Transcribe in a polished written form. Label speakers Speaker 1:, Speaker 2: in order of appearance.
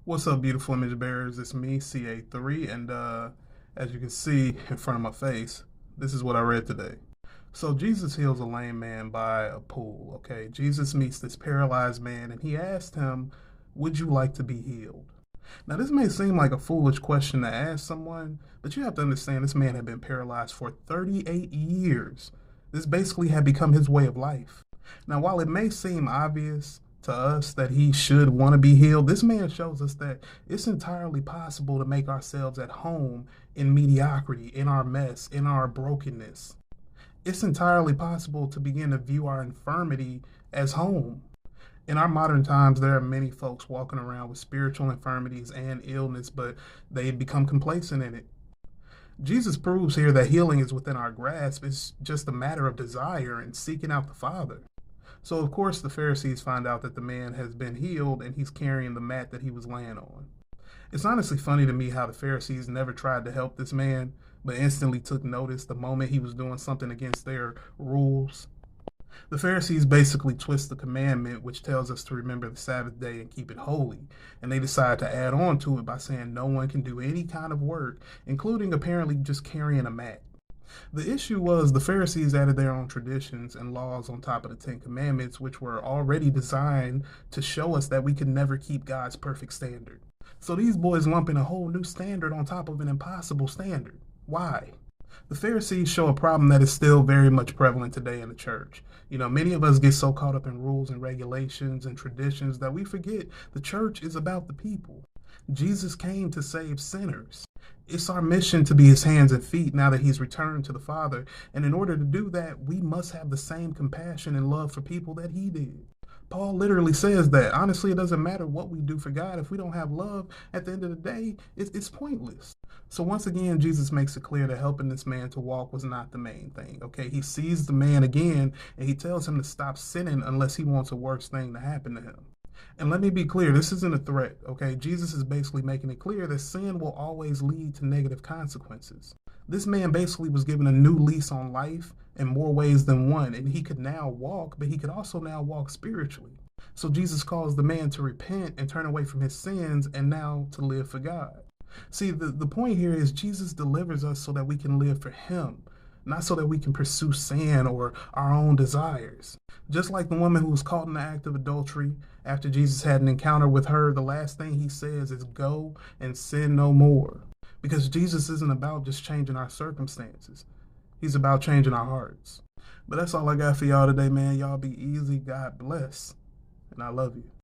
Speaker 1: What's up, beautiful image bearers? It's me, CA3, and as you can see in front of my face, this is what I read today. So Jesus heals a lame man by a pool. Okay, Jesus meets this paralyzed man, and he asked him, "Would you like to be healed?" Now, this may seem like a foolish question to ask someone, but you have to understand this man had been paralyzed for 38 years. This basically had become his way of life. Now, while it may seem obvious to us that he should want to be healed, this man shows us that it's entirely possible to make ourselves at home in mediocrity, in our mess, in our brokenness. It's entirely possible to begin to view our infirmity as home. In our modern times, there are many folks walking around with spiritual infirmities and illness, but they become complacent in it. Jesus proves here that healing is within our grasp. It's just a matter of desire and seeking out the Father. So, of course, the Pharisees find out that the man has been healed and he's carrying the mat that he was laying on. It's honestly funny to me how the Pharisees never tried to help this man, but instantly took notice the moment he was doing something against their rules. The Pharisees basically twist the commandment, which tells us to remember the Sabbath day and keep it holy, and they decide to add on to it by saying no one can do any kind of work, including apparently just carrying a mat. The issue was the Pharisees added their own traditions and laws on top of the Ten Commandments, which were already designed to show us that we could never keep God's perfect standard. So these boys lump in a whole new standard on top of an impossible standard. Why? The Pharisees show a problem that is still very much prevalent today in the church. Many of us get so caught up in rules and regulations and traditions that we forget the church is about the people. Jesus came to save sinners. It's our mission to be his hands and feet now that he's returned to the Father. And in order to do that, we must have the same compassion and love for people that he did. Paul literally says that honestly, it doesn't matter what we do for God. If we don't have love at the end of the day, it's pointless. So once again, Jesus makes it clear that helping this man to walk was not the main thing. Okay, he sees the man again and he tells him to stop sinning unless he wants a worse thing to happen to him. And let me be clear, this isn't a threat, okay? Jesus is basically making it clear that sin will always lead to negative consequences. This man basically was given a new lease on life in more ways than one, and he could now walk, but he could also now walk spiritually. So Jesus calls the man to repent and turn away from his sins and now to live for God. See, the point here is Jesus delivers us so that we can live for him, not so that we can pursue sin or our own desires. Just like the woman who was caught in the act of adultery, after Jesus had an encounter with her, the last thing he says is, "Go and sin no more." Because Jesus isn't about just changing our circumstances, he's about changing our hearts. But that's all I got for y'all today, man. Y'all be easy. God bless. And I love you.